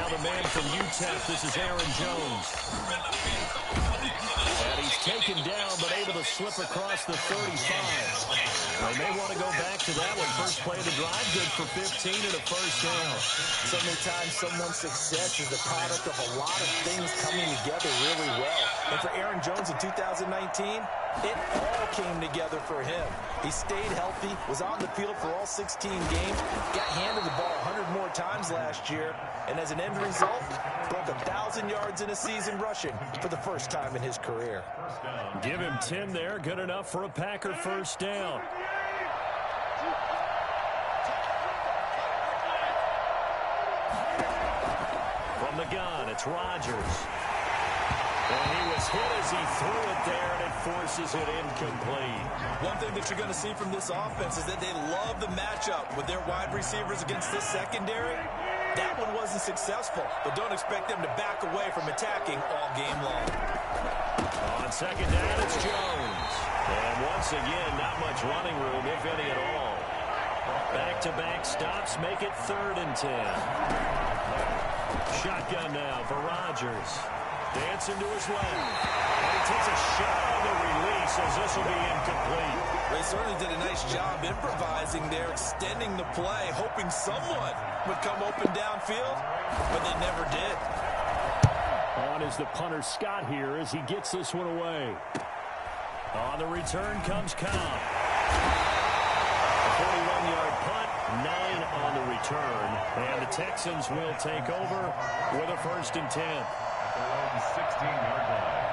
now the man from UTEP. This is Aaron Jones. And he's taken down, but able to slip across the 35. They may want to go back to that one. First play of the drive, good for 15 and a first down. So many times someone's success is the product of a lot of things coming together really well. And for Aaron Jones in 2019, it all came together for him. He stayed healthy, was on the field for all 16 games, got handed the ball 100 more times last year, and as an end result, broke 1,000 yards in a season rushing for the first time in his career. Give him 10 there, good enough for a Packer first down. From the gun, it's Rodgers. And he was hit as he threw it there, and it forces it incomplete. One thing that you're going to see from this offense is that they love the matchup with their wide receivers against this secondary. That one wasn't successful, but don't expect them to back away from attacking all game long. On second down, it's Jones. And once again, not much running room, if any at all. Back-to-back stops make it 3rd and 10. Shotgun now for Rodgers. Dancing to his left. And he takes a shot on the release as this will be incomplete. They certainly did a nice job improvising there, extending the play, hoping someone would come open downfield, but they never did. On is the punter Scott here as he gets this one away. On the return comes Cobb. A 41-yard punt, 9 on the return. And the Texans will take over with a 1st and 10. 16-yard line.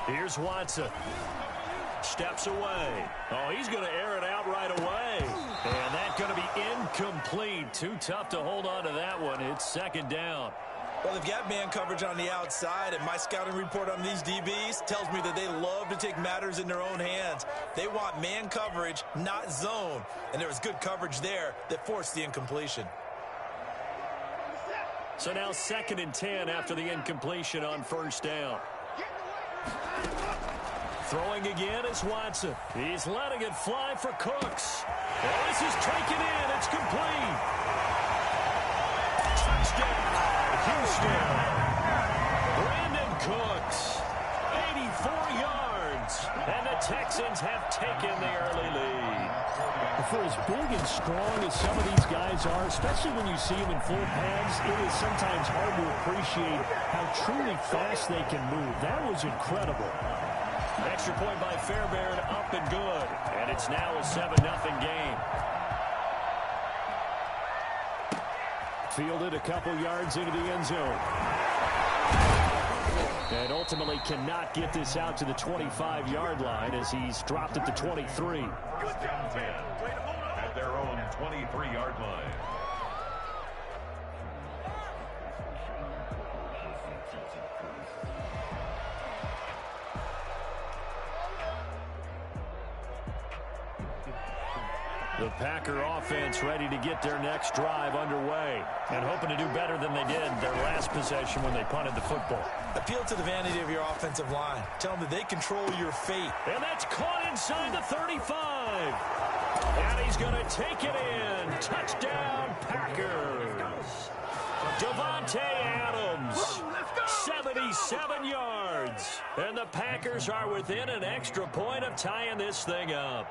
Here's Watson. Steps away. Oh, he's going to air it out right away. And that's going to be incomplete. Too tough to hold on to that one. It's 2nd down. Well, they've got man coverage on the outside, and my scouting report on these DBs tells me that they love to take matters in their own hands. They want man coverage, not zone. And there was good coverage there that forced the incompletion. So now 2nd and 10 after the incompletion on 1st down. Throwing again is Watson. He's letting it fly for Cooks. Oh, this is taken in. It's complete. Touchdown, Houston. Brandon Cooks, 84 yards. And the Texans have taken the early lead. For as big and strong as some of these guys are, especially when you see them in full pads, it is sometimes hard to appreciate how truly fast they can move. That was incredible. Extra point by Fairbairn, up and good. And it's now a 7-0 game. Fielded a couple yards into the end zone. And ultimately cannot get this out to the 25-yard line as he's dropped at the 23. Good down 10 at their own 23-yard line. The Packer offense ready to get their next drive underway and hoping to do better than they did their last possession when they punted the football. Appeal to the vanity of your offensive line. Tell them that they control your fate. And that's caught inside the 35. And he's going to take it in. Touchdown, Packers. Devontae Adams, 77 yards. And the Packers are within an extra point of tying this thing up.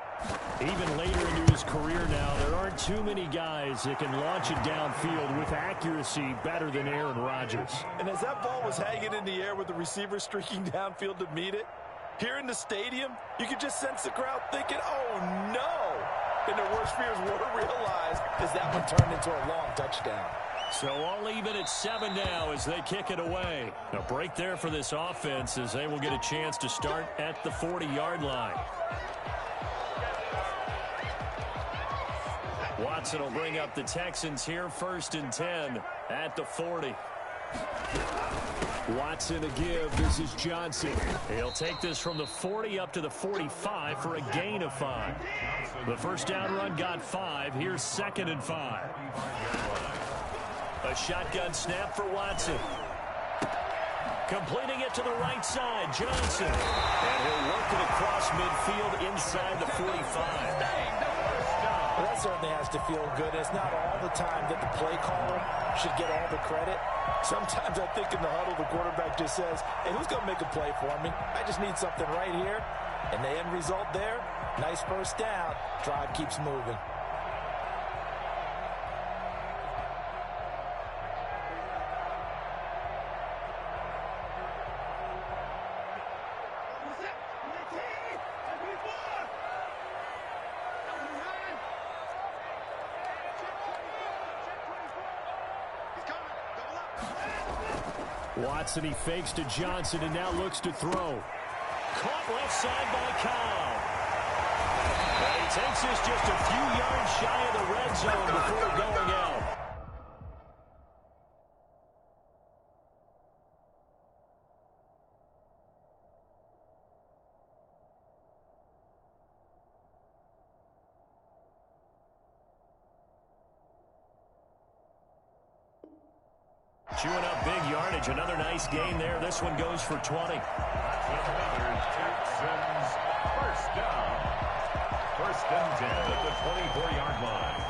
Even later into his career now, there aren't too many guys that can launch it downfield with accuracy better than Aaron Rodgers. And as that ball was hanging in the air with the receiver streaking downfield to meet it, here in the stadium, you could just sense the crowd thinking, oh, no. And their worst fears were realized as that one turned into a long touchdown. So all even at 7 now as they kick it away. A break there for this offense as they will get a chance to start at the 40-yard line. Watson will bring up the Texans here, 1st and 10 at the 40. Watson to give. This is Johnson. He'll take this from the 40 up to the 45 for a gain of 5. The first down run got 5. Here's 2nd and 5. A shotgun snap for Watson. Completing it to the right side, Johnson. And he'll work it across midfield inside the 45. Well, that certainly has to feel good. It's not all the time that the play caller should get all the credit. Sometimes I think in the huddle, the quarterback just says, hey, who's going to make a play for me? I just need something right here. And the end result there, nice first down. Drive keeps moving. Watson, he fakes to Johnson and now looks to throw. Caught left side by Kyle. And he takes this just a few yards shy of the red zone before going out. Chewing up big yardage. Another nice gain there. This one goes for 20. First down. 1st and 10 at the 24-yard line.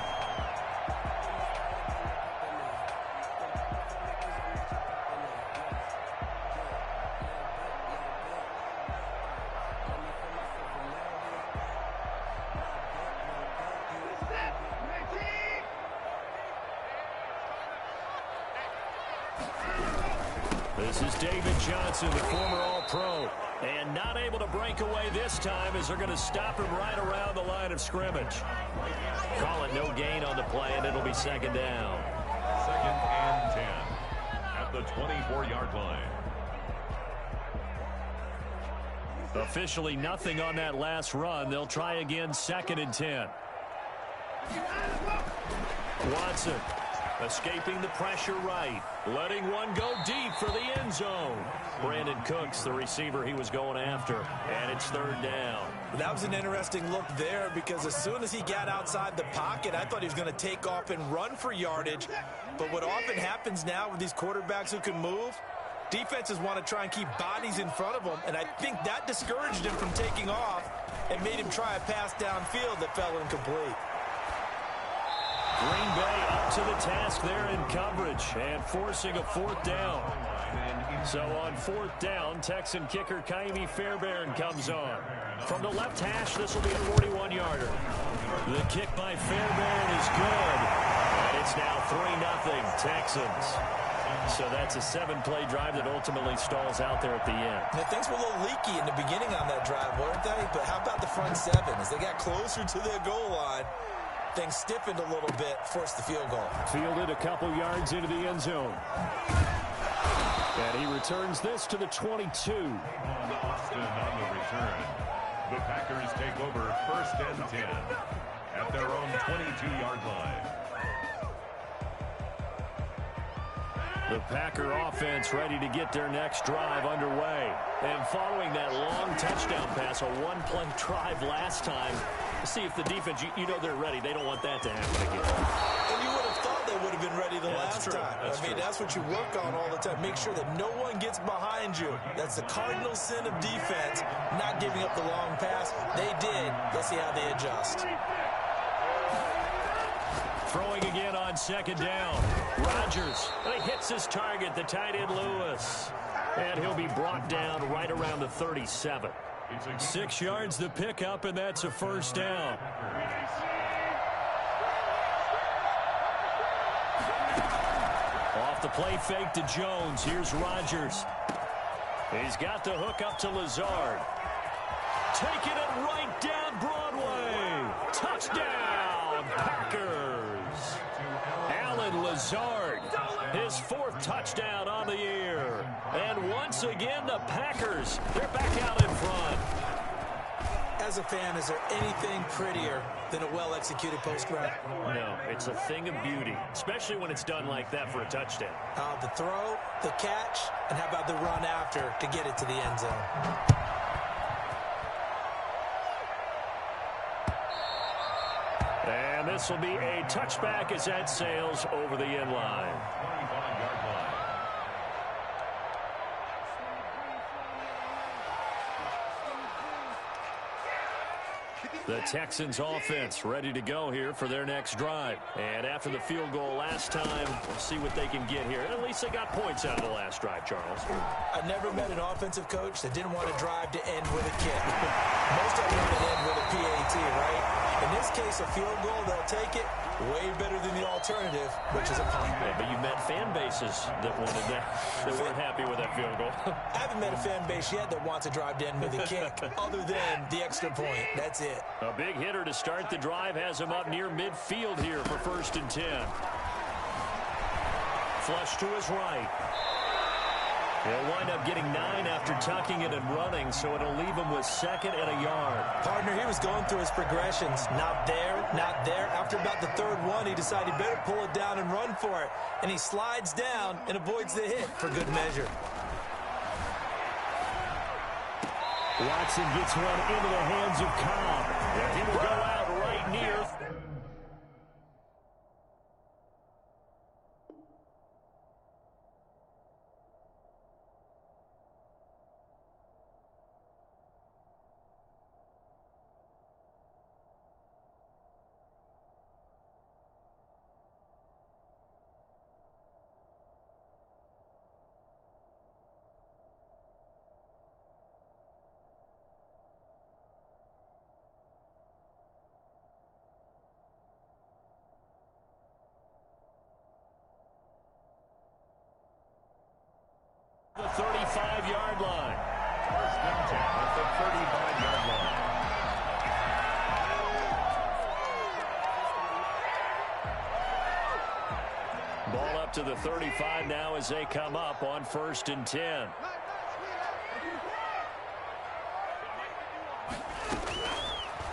This is David Johnson, the former All-Pro. And not able to break away this time as they're going to stop him right around the line of scrimmage. Call it no gain on the play, and it'll be 2nd down. 2nd and 10 at the 24-yard line. Officially nothing on that last run. They'll try again 2nd and 10. Watson escaping the pressure right. Letting one go deep for the end zone. Brandon Cooks, the receiver he was going after. And it's 3rd down. That was an interesting look there because as soon as he got outside the pocket, I thought he was going to take off and run for yardage. But what often happens now with these quarterbacks who can move, defenses want to try and keep bodies in front of them. And I think that discouraged him from taking off and made him try a pass downfield that fell incomplete. Green Bay up to the task there in coverage and forcing a 4th down. So on 4th down, Texan kicker Kaimi Fairbairn comes on. From the left hash, this will be a 41-yarder. The kick by Fairbairn is good. And it's now 3-0 Texans. So that's a 7-play drive that ultimately stalls out there at the end. Now, things were a little leaky in the beginning on that drive, weren't they? But how about the front 7? As they got closer to their goal line, things stiffened a little bit, forced the field goal. Fielded a couple yards into the end zone. And he returns this to the 22. Austin on the return. The Packers take over 1st and 10 at their own 22-yard line. The Packer offense ready to get their next drive underway. And following that long touchdown pass, a 1-play drive last time, see if the defense, you know they're ready. They don't want that to happen again. And you would have thought they would have been ready the last time. That's what you work on all the time. Make sure that no one gets behind you. That's the cardinal sin of defense, not giving up the long pass. They did. Let's see how they adjust. Throwing again on 2nd down. Rodgers. He hits his target, the tight end Lewis. And he'll be brought down right around the 37. 6 yards the pickup, and that's a 1st down. Off the play fake to Jones. Here's Rodgers. He's got the hook up to Lazard. Taking it right down Broadway. Touchdown, Packers. Alan Lazard, his 4th touchdown on the year. And once again, the Packers, they're back out in front. As a fan, is there anything prettier than a well-executed post route? No, it's a thing of beauty, especially when it's done like that for a touchdown. The throw, the catch, and how about the run after to get it to the end zone? And this will be a touchback as that sails over the end line. 25-yard line. The Texans offense ready to go here for their next drive. And after the field goal last time, we'll see what they can get here. At least they got points out of the last drive, Charles. I never met an offensive coach that didn't want to drive to end with a kick. Most of them want to end with a PAT, right? In this case, a field goal, they'll take it. Way better than the alternative, which is a punt. Yeah, but you've met fan bases that wanted that weren't happy with that field goal. I haven't met a fan base yet that wants to drive to end with a kick, other than the extra point. That's it. A big hitter to start the drive has him up near midfield here for 1st and 10. Flush to his right. He'll wind up getting 9 after tucking it and running, so it'll leave him with 2nd and a yard. Partner, he was going through his progressions. Not there, not there. After about the 3rd one, he decided he better pull it down and run for it. And he slides down and avoids the hit for good measure. Watson gets one into the hands of Cobb. And he will go out right near. The 35-yard line. 1st and 10 at the 35-yard line. Ball up to the 35 now as they come up on 1st and 10.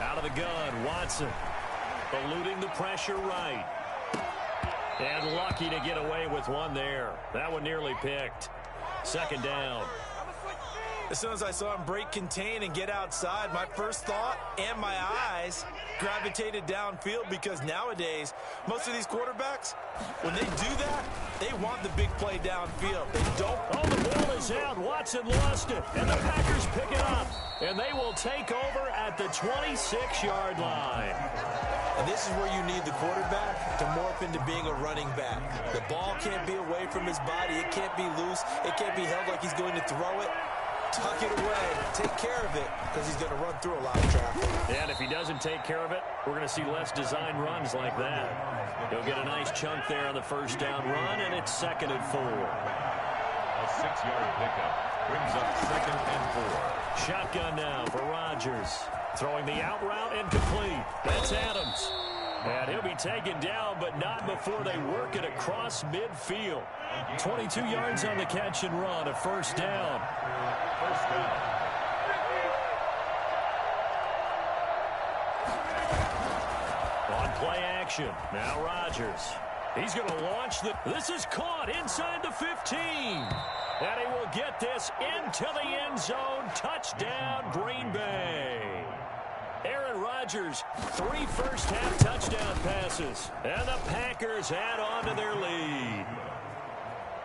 Out of the gun, Watson. Eluding the pressure right. And lucky to get away with one there. That one nearly picked. 2nd down. As soon as I saw him break contain and get outside, my first thought and my eyes gravitated downfield, because nowadays, most of these quarterbacks, when they do that, they want the big play downfield. They don't. Oh, the ball is out. Watson lost it. And the Packers pick it up. And they will take over at the 26-yard line. And this is where you need the quarterback to morph into being a running back. The ball can't be away from his body. It can't be loose. It can't be held like he's going to throw it. Tuck it away. Take care of it, because he's going to run through a lot of traffic. And if he doesn't take care of it, we're going to see less design runs like that. He'll get a nice chunk there on the 1st down run, and it's 2nd and 4. A 6-yard pickup brings up 2nd and 4. Shotgun now for Rodgers. Throwing the out route incomplete. That's Adams. And he'll be taken down, but not before they work it across midfield. 22 yards on the catch and run, a 1st down. 1st down. On play action, now Rodgers. He's going to launch the... This is caught inside the 15. And he will get this into the end zone. Touchdown, Green Bay. Aaron Rodgers, 3 first-half touchdown passes. And the Packers add on to their lead.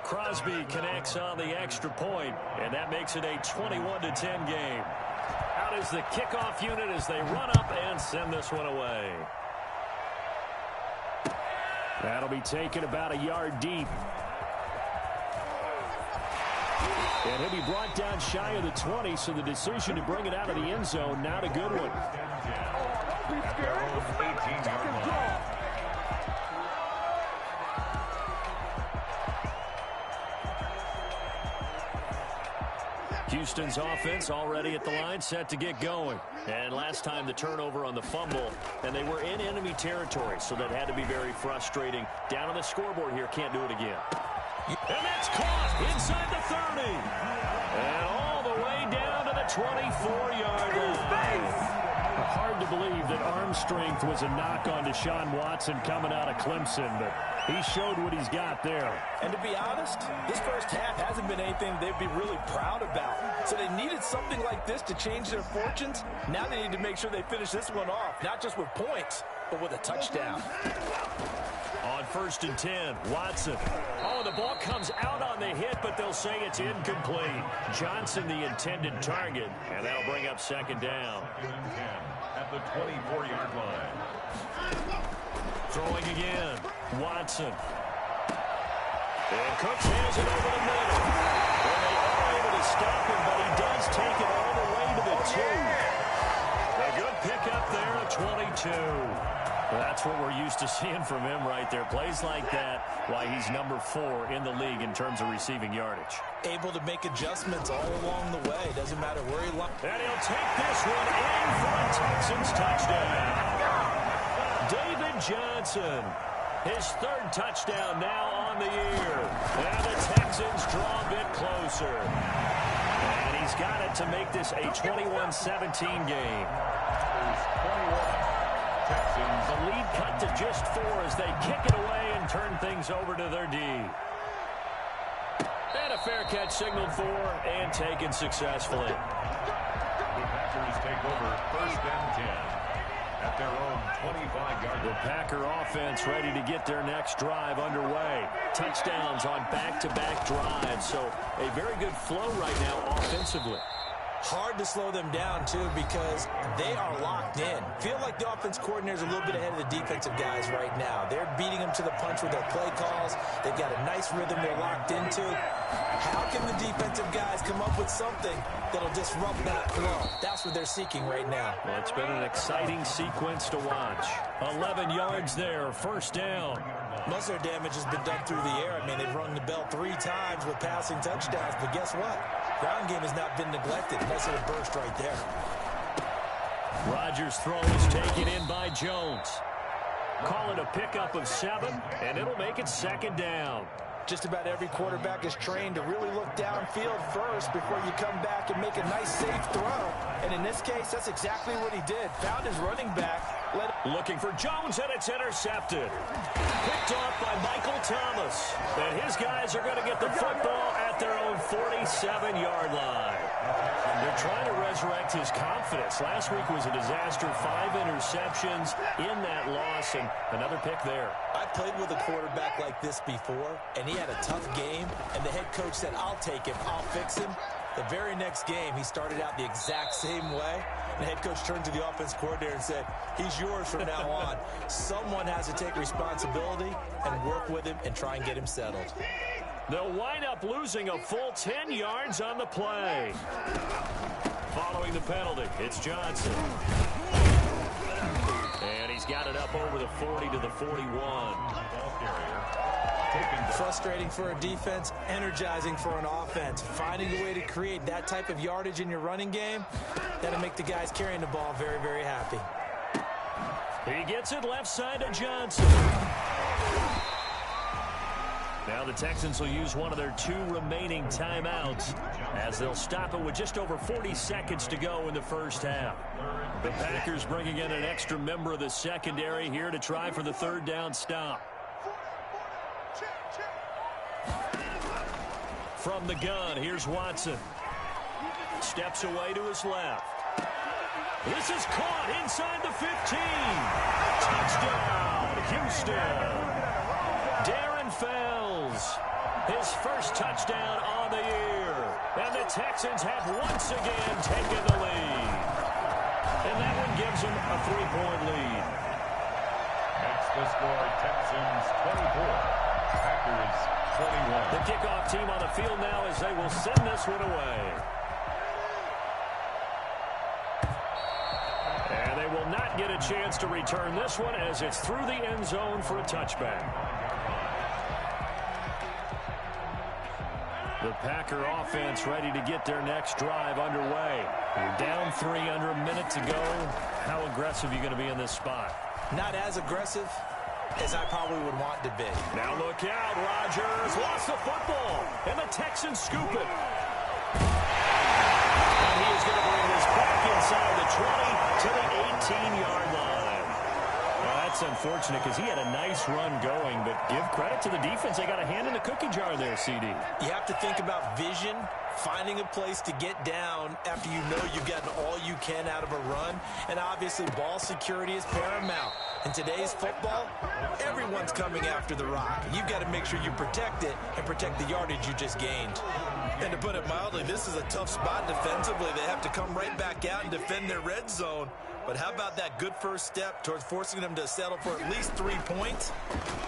Crosby connects on the extra point, and that makes it a 21-10 game. Out is the kickoff unit as they run up and send this one away. That'll be taken about a yard deep. And he'll be brought down shy of the 20, so the decision to bring it out of the end zone, not a good one. At their own 18-yard line. Houston's offense already at the line, set to get going. And last time the turnover on the fumble, and they were in enemy territory, so that had to be very frustrating. Down on the scoreboard here, can't do it again. And that's caught inside the 30. And all the way down to the 24-yard line. believe that arm strength was a knock on Deshaun Watson coming out of Clemson, but he showed what he's got there. And to be honest, this first half hasn't been anything they'd be really proud about. So they needed something like this to change their fortunes. Now they need to make sure they finish this one off, not just with points, but with a touchdown. On 1st and 10, Watson. Oh, the ball comes out on the hit, but they'll say it's incomplete. Johnson the intended target, and that'll bring up 2nd down. At the 24-yard line. Throwing again, Watson. And Cooks hands it over the middle. Well, they are able to stop him, but he does take it all the way to the 2. A good pickup there at 22. Well, that's what we're used to seeing from him right there. Plays like that, why he's number 4 in the league in terms of receiving yardage. Able to make adjustments all along the way. Doesn't matter where he lies. And he'll take this one in for a Texans touchdown. David Johnson, his 3rd touchdown now on the year. And the Texans draw a bit closer. And he's got it to make this a 21-17 game. Texans. The lead cut to just 4 as they kick it away and turn things over to their D. And a fair catch signaled for and taken successfully. The Packers take over 1st and 10 at their own 25-yard line. The Packer offense ready to get their next drive underway. Touchdowns on back-to-back drives, so a very good flow right now offensively. Hard to slow them down, too, because they are locked in. Feel like the offense coordinator's a little bit ahead of the defensive guys right now. They're beating them to the punch with their play calls. They've got a nice rhythm they're locked into. How can the defensive guys come up with something that'll disrupt that flow? That's what they're seeking right now. Well, it's been an exciting sequence to watch. 11 yards there, 1st down. Most of their damage has been done through the air. I mean, they've rung the bell 3 times with passing touchdowns, but guess what? Ground game has not been neglected. Nice little burst right there. Rodgers' throw is taken in by Jones. Call it a pickup of 7, and it'll make it 2nd down. Just about every quarterback is trained to really look downfield first before you come back and make a nice, safe throw. And in this case, that's exactly what he did. Found his running back. Looking for Jones, and it's intercepted. Picked off by Michael Thomas. And his guys are going to get the football at their own 47-yard line. They're trying to resurrect his confidence. Last week was a disaster. 5 interceptions in that loss, and another pick there. I played with a quarterback like this before, and he had a tough game, and the head coach said, I'll take him, I'll fix him. The very next game, he started out the exact same way. The head coach turned to the offense coordinator and said, he's yours from now on. Someone has to take responsibility and work with him and try and get him settled. They'll wind up losing a full 10 yards on the play. Following the penalty, it's Johnson. And he's got it up over the 40 to the 41. Frustrating for a defense, energizing for an offense. Finding a way to create that type of yardage in your running game, that'll make the guys carrying the ball very, very happy. He gets it left side to Johnson. Now the Texans will use one of their 2 remaining timeouts as they'll stop it with just over 40 seconds to go in the first half. The Packers bringing in an extra member of the secondary here to try for the 3rd down stop. From the gun, here's Watson. Steps away to his left. This is caught inside the 15. Touchdown, Houston. Darren Fells, his first touchdown on the year. And the Texans have once again taken the lead. And that one gives them a 3-point lead. That's the score, Texans 24, Packers 21. The kickoff team on the field now as they will send this one away. And they will not get a chance to return this one as it's through the end zone for a touchback. The Packer offense ready to get their next drive underway. You're down 3 under a minute to go. How aggressive are you going to be in this spot? Not as aggressive as I probably would want to be. Now look out, Rodgers lost the football, and the Texans scoop it. And he is going to bring this back inside the 20 to the 18-yard line. Well, that's unfortunate because he had a nice run going, but give credit to the defense. They got a hand in the cookie jar there, CD. You have to think about vision, finding a place to get down after you know you've gotten all you can out of a run, and obviously ball security is paramount. In today's football, everyone's coming after the rock. You've got to make sure you protect it and protect the yardage you just gained. And to put it mildly, this is a tough spot defensively. They have to come right back out and defend their red zone. But how about that good first step towards forcing them to settle for at least 3 points?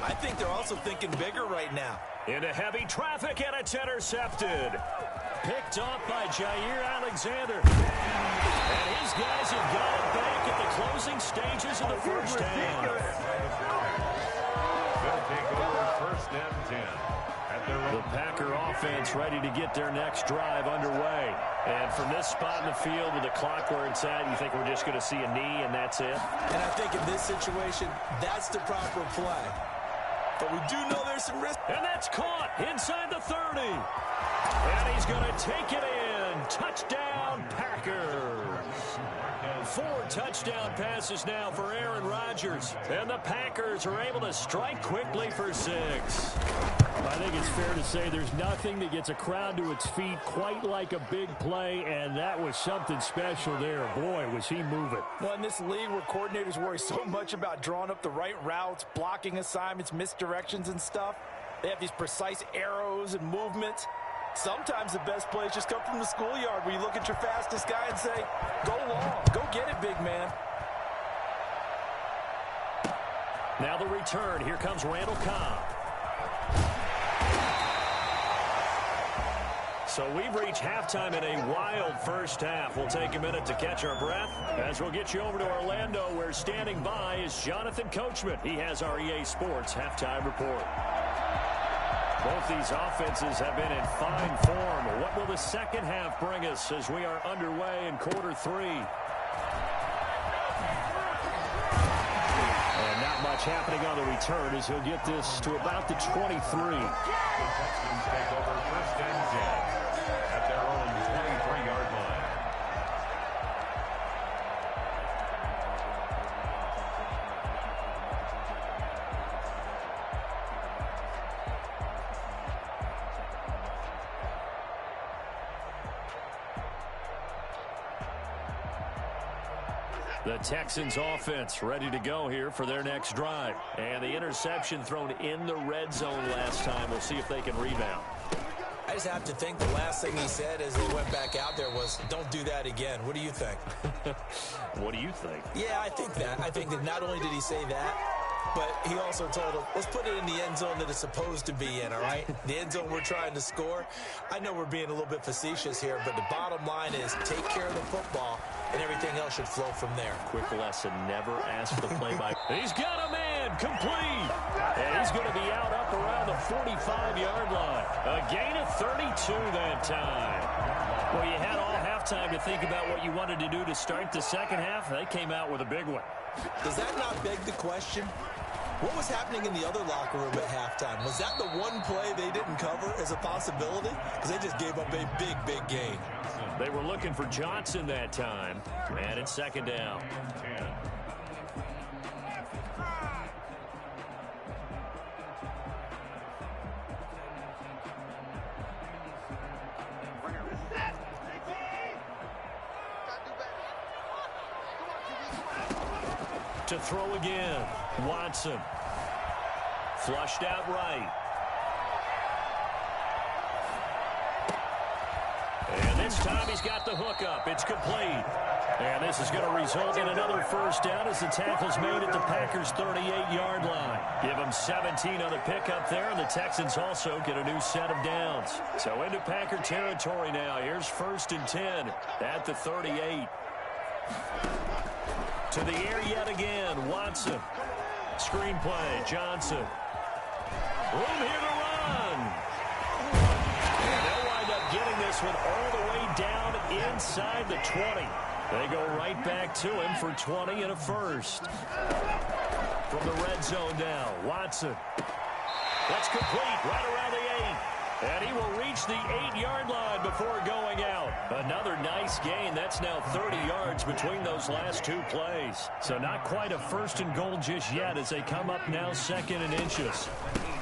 I think they're also thinking bigger right now. Into heavy traffic, and it's intercepted. Picked off by Jair Alexander. And his guys have got it back at the closing stages of the first half. They'll take over first and 10. The Packer offense ready to get their next drive underway. And from this spot in the field with the clock where it's at, you think we're just going to see a knee and that's it? And I think in this situation, that's the proper play. But we do know there's some risk. And that's caught inside the 30. And he's going to take it in. Touchdown, Packers. 4 touchdown passes now for Aaron Rodgers. And the Packers are able to strike quickly for 6. I think it's fair to say there's nothing that gets a crowd to its feet quite like a big play, and that was something special there. Boy, was he moving. Well, in this league where coordinators worry so much about drawing up the right routes, blocking assignments, misdirections and stuff, they have these precise arrows and movements. Sometimes the best plays just come from the schoolyard where you look at your fastest guy and say, go long, go get it, big man. Now the return. Here comes Randall Cobb. So we've reached halftime in a wild first half. We'll take a minute to catch our breath as we'll get you over to Orlando, where standing by is Jonathan Coachman. He has our EA Sports halftime report. Both these offenses have been in fine form. What will the second half bring us as we are underway in quarter 3? And not much happening on the return as he'll get this to about the 23. The Texans take over first and 10 at their own 23-yard line. The Texans offense ready to go here for their next drive. And the interception thrown in the red zone last time. We'll see if they can rebound. I just have to think the last thing he said as he went back out there was, don't do that again. What do you think? What do you think? Yeah, I think that. I think that not only did he say that, but he also told him, let's put it in the end zone that it's supposed to be in, all right? The end zone we're trying to score. I know we're being a little bit facetious here, but the bottom line is take care of the football, and everything else should flow from there. Quick lesson, never ask the play-by. He's got a man, complete. And he's going to be out up around the 45-yard line. A gain of 32 that time. Well, you had all halftime to think about what you wanted to do to start the second half. They came out with a big one. Does that not beg the question? What was happening in the other locker room at halftime? Was that the one play they didn't cover as a possibility? Because they just gave up a big, big gain. They were looking for Johnson that time. And it's second down. To throw again, Watson. Flushed out right. And this time he's got the hook up. It's complete. And this is going to result in another first down as the tackle's made at the Packers' 38-yard line. Give them 17 on the pickup there, and the Texans also get a new set of downs. So into Packer territory now. Here's first and 10 at the 38. To the air yet again, Watson. Screenplay, Johnson. Room here to run. And they'll wind up getting this one all the way down inside the 20. They go right back to him for 20 and a first. From the red zone now, Watson. That's complete right around the 8. And he will reach the 8-yard line before going out. Another nice gain. That's now 30 yards between those last two plays. So not quite a first and goal just yet as they come up now 2nd and inches.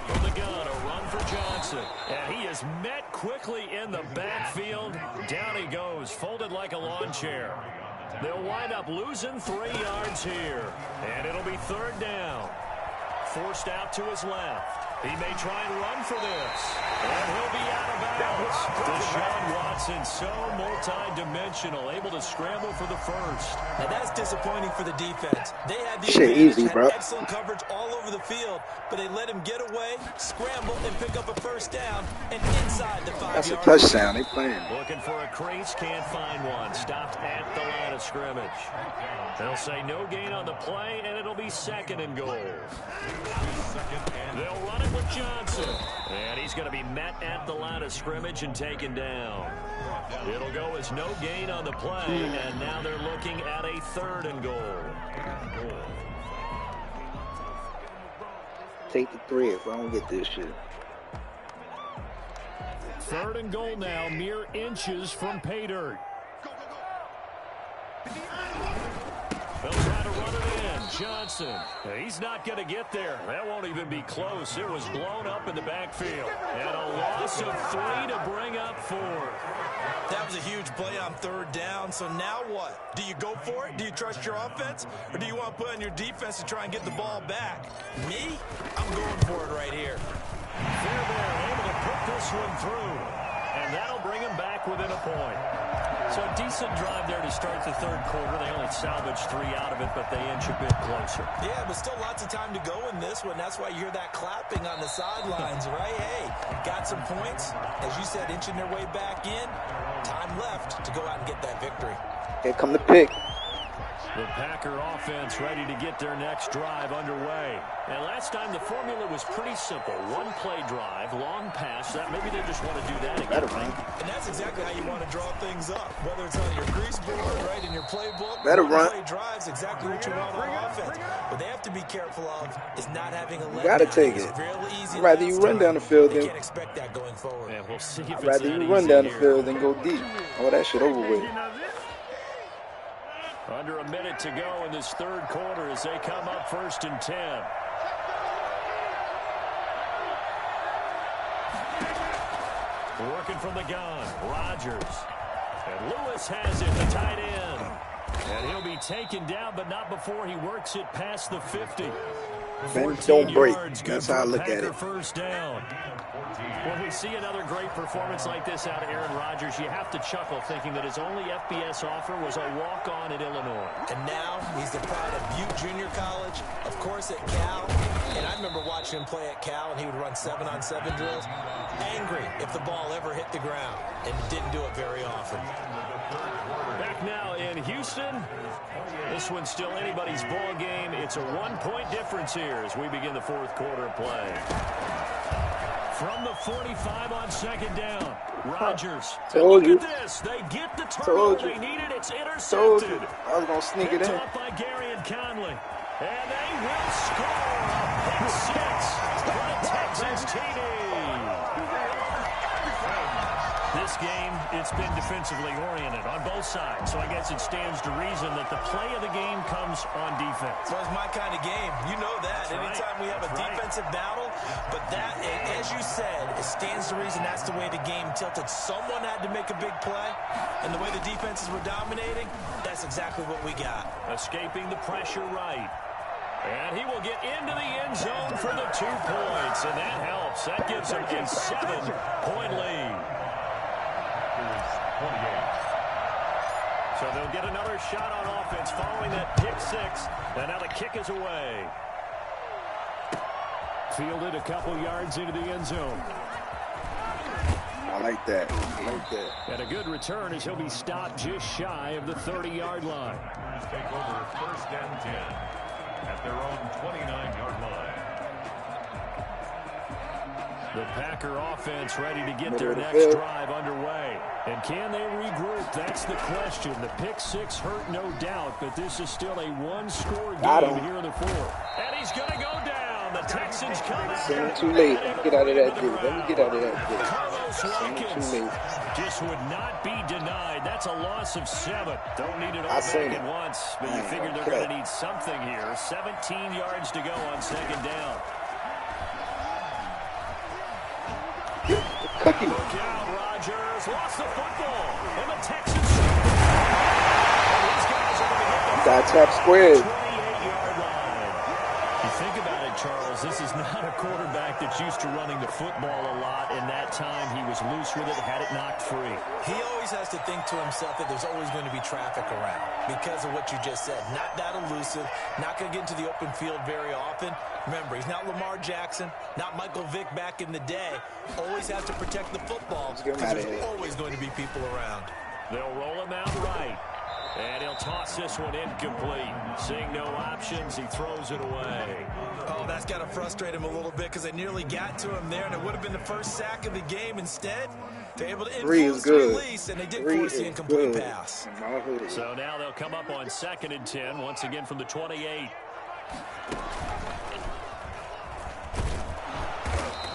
From the gun, a run for Johnson. And he is met quickly in the backfield. Down he goes, folded like a lawn chair. They'll wind up losing 3 yards here. And it'll be 3rd down. Forced out to his left. He may try and run for this. And he'll be out of bounds. Deshaun Watson, so multi-dimensional, able to scramble for the first. And that's disappointing for the defense. They had the Shit advantage, easy, bro. had excellent coverage all over the field, but they let him get away, scramble, and pick up a first down, and inside the 5-yard. That's a touchdown. They playing. Looking for a crease, can't find one. Stopped at the line of scrimmage. They'll say no gain on the play, and it'll be 2nd and goal. They'll run it with Johnson. And he's going to be met at the line of scrimmage and taken down. It'll go as no gain on the play, and now they're looking at a 3rd and goal. Take the 3 if I don't get this shit. 3rd and goal now, mere inches from pay dirt. They'll try to run it in. Johnson. He's not going to get there. That won't even be close. It was blown up in the backfield. And a loss of 3 to bring up 4. That was a huge play on 3rd down. So now what? Do you go for it? Do you trust your offense? Or do you want to put on your defense to try and get the ball back? Me? I'm going for it right here. Fairbairn able to put this one through. And that'll bring him back within a point. So a decent drive there to start the 3rd quarter. They only salvaged 3 out of it, but they inch a bit closer. Yeah, but still lots of time to go in this one. That's why you hear that clapping on the sidelines, right? Hey, got some points. As you said, inching their way back in. Time left to go out and get that victory. Here come the pick. The Packer offense ready to get their next drive underway. And last time the formula was pretty simple. 1-play drive, long pass. That maybe they just want to do that again. Better run. And that's exactly how you want to draw things up. Whether it's on your crease board, right, in your playbook. Better run. One-play drive's exactly what you want on offense. What they have to be careful of is not having a letdown. You gotta take it. Easy Rather you run down the field they than. can't expect that going forward. And we'll see if Rather you run down the field than go deep. Oh, that shit over with. Under a minute to go in this 3rd quarter as they come up 1st and 10. Working from the gun, Rodgers. And Lewis has it, the tight end. And he'll be taken down, but not before he works it past the 50. Bend, don't break. That's how I look at it. First down. When we see another great performance like this out of Aaron Rodgers, you have to chuckle thinking that his only FBS offer was a walk-on at Illinois. And now he's the pride of Butte Junior College, of course at Cal. And I remember watching him play at Cal, and he would run 7-on-7 drills. Angry if the ball ever hit the ground, and didn't do it very often. Back now in Houston. This one's still anybody's ball game. It's a 1-point difference here as we begin the 4th quarter of play. From the 45 on 2nd down, Rodgers. Told you. Look at this. They get the turnover they needed. It's intercepted. I was going to sneak it in. Up by Gary and Conley. And they will score a pick 6 for the Texans TD. This game, it's been defensively oriented on both sides, so I guess it stands to reason that the play of the game comes on defense. Well, it's my kind of game. You know that. Anytime we have a defensive battle, but that, as you said, it stands to reason that's the way the game tilted. Someone had to make a big play, and the way the defenses were dominating, that's exactly what we got. Escaping the pressure right. And he will get into the end zone for the 2 points, and that helps. That gives him a 7-point lead. So they'll get another shot on offense following that pick 6. And now the kick is away. Fielded a couple yards into the end zone. I like that. I like that. And a good return as he'll be stopped just shy of the 30-yard line. Take over 1st and 10 at their own 29-yard line. The Packer offense ready to get their next drive underway. And can they regroup? That's the question. The pick 6 hurt, no doubt, but this is still a 1-score game here in the 4th. And he's going to go down. And the Texans come out. Seen him too late. Get out of that dude. Let me get out of that dude. Seen him too late. Just would not be denied. That's a loss of 7. Don't need it all back at once, but you figure they're going to need something here. 17 yards to go on second down. Cookie. Look out, Rodgers lost the football, and the Texans. Got tap squared. 28-yard line. You think about it, Charles. This is not a quarterback that's used to running the football a lot. In that time, he was loose with it, had it knocked free. He always has to think to himself that there's always going to be traffic around because of what you just said. Not that elusive, not going to get into the open field very often. Remember, he's not Lamar Jackson, not Michael Vick back in the day. Always has to protect the football because there's always going to be people around. They'll roll him out right. And he'll toss this one incomplete. Seeing no options, he throws it away. Oh, that's got to frustrate him a little bit because they nearly got to him there, and it would have been the first sack of the game. Instead, they're able to influence the release, and they did force the incomplete pass. So now they'll come up on 2nd and 10, once again from the 28.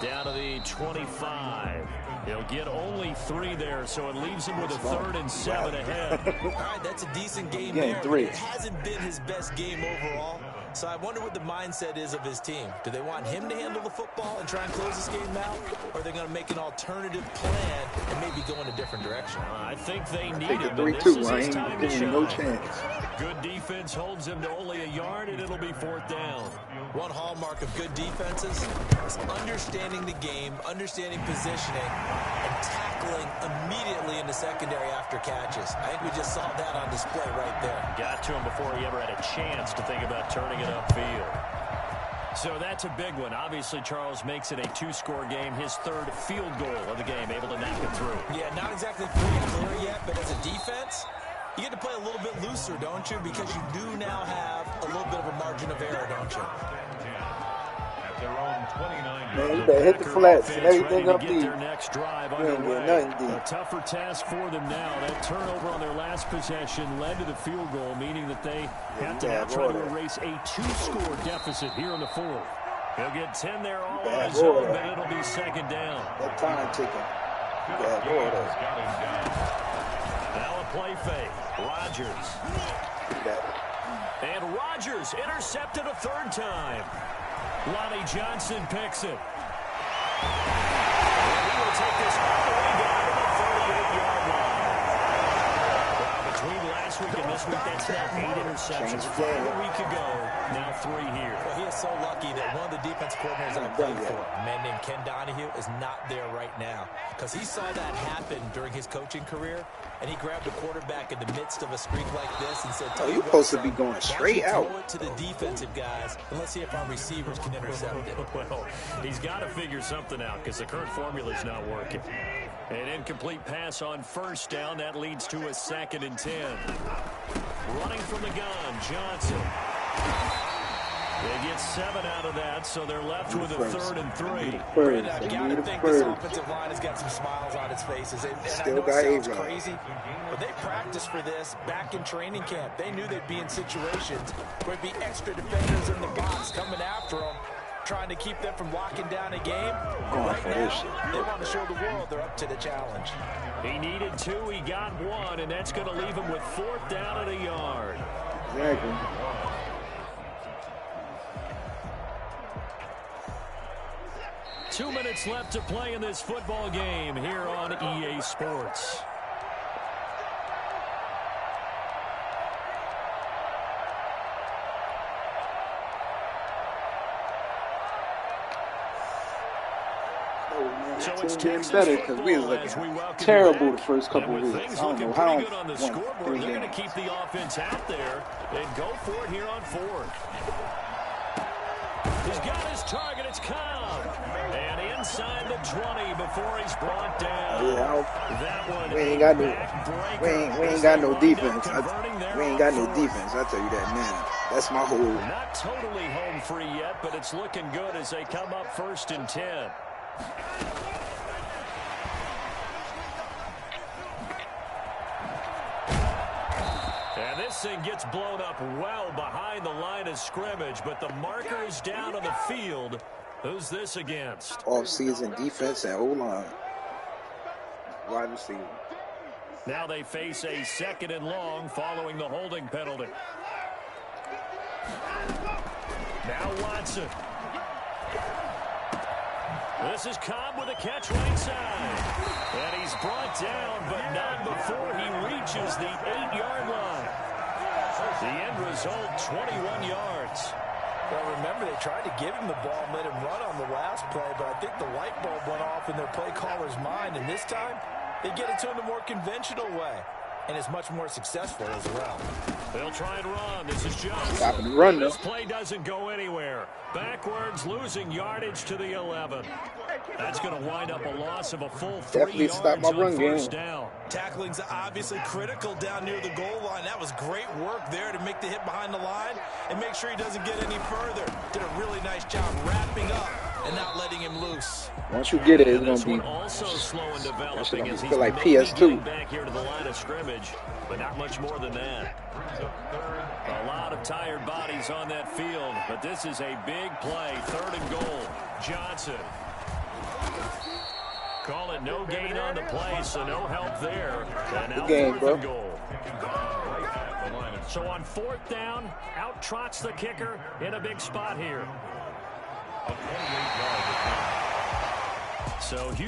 Down to the 25. He'll get only 3 there, so it leaves him with a 3rd and 7 ahead. All right, that's a decent game there. 3. It hasn't been his best game overall, so I wonder what the mindset is of his team. Do they want him to handle the football and try and close this game out, or are they going to make an alternative plan and maybe go in a different direction? I think they need him, and this is his time to shine. No chance. Good defense holds him to only a yard, and it'll be 4th down. One hallmark of good defenses is understanding the game, understanding positioning, and tackling immediately in the secondary after catches. I think we just saw that on display right there. Got to him before he ever had a chance to think about turning it upfield. So that's a big one. Obviously, Charles makes it a 2-score game. His 3rd field goal of the game, able to knock it through. Yeah, not exactly free and clear yet, but as a defense, you get to play a little bit looser, don't you? Because you do now have a little bit of a margin of error, don't you? Man, you better hit the flats and everything up there. A tougher task for them now. That turnover on their last possession led to the field goal, meaning that they have to now try to erase a 2-score deficit here in the 4th. He'll get 10 there all on his own, but it'll be 2nd down. That time ticking. Now a play fake. Rodgers. And Rodgers intercepted a 3rd time. Lonnie Johnson picks it. And he will take this all the way down to the 38-yard line. Well, between last week and this week, that's now 8 interceptions. 5 a week ago, now 3 here. Well, he is so lucky that one of the defense coordinators I played for, a man named Ken Donahue, is not there right now. Because he saw that happen during his coaching career, and he grabbed the quarterback in the midst of a streak like this and said, you're supposed to be going straight out. Throw it to the defensive guys, and let's see if our receivers can intercept it. Well, he's got to figure something out because the current formula is not working. An incomplete pass on 1st down. That leads to a 2nd and 10. Running from the gun, Johnson. They get 7 out of that, so they're left with a 3rd and 3. Brandon, I've got to think this offensive line has got some smiles on its faces. And I know it sounds crazy, but they practiced for this back in training camp. They knew they'd be in situations where there'd be extra defenders in the box coming after them, trying to keep them from locking down a game. Right now, they want to show the world they're up to the challenge. He needed 2, he got 1, and that's going to leave him with 4th down at a yard. Exactly. 2 minutes left to play in this football game here on EA Sports. So it's getting better because we was looking terrible the first couple of weeks. I don't know how. They're going to keep the offense out there and go for it here on 4th. He's got his target. It's Cobb. And inside the 20 before he's brought down. Yeah, that one we ain't got no defense. We ain't got no defense. I tell you that now. That's my whole. Not totally home free yet, but it's looking good as they come up 1st and 10. And This thing gets blown up well behind the line of scrimmage, but the marker is down on the field. Who's this against? Off-season defense and O-line. Wide receiver. Now they face a 2nd and long following the holding penalty. Now Watson. This is Cobb with a catch right side. And he's brought down, but not before he reaches the 8-yard line. The end result, 21 yards. Well, remember, they tried to give him the ball and let him run on the last play, but I think the light bulb went off in their play caller's mind, and this time they get it to him the more conventional way, and it's much more successful as well. They'll try and run. This is Johnson. Stopping the run, though. This play doesn't go anywhere. Backwards, losing yardage to the 11. That's going to wind up a loss of a full 3 Definitely yards stop my run on game. first down. Tackling's obviously critical down near the goal line. That was great work there to make the hit behind the line and make sure he doesn't get any further. Did a really nice job wrapping up and not letting him loose. Once you get it, it's This gonna one be. also slow and That developing shit as he's feel like maybe PS2. getting back here to the line of scrimmage, but not much more than that. A lot of tired bodies on that field, but this is a big play. 3rd and goal. Johnson. Call it no gain on the play, so no help there. And now game, 4th bro. and goal. So on 4th down, out trots the kicker in a big spot here. So Houston.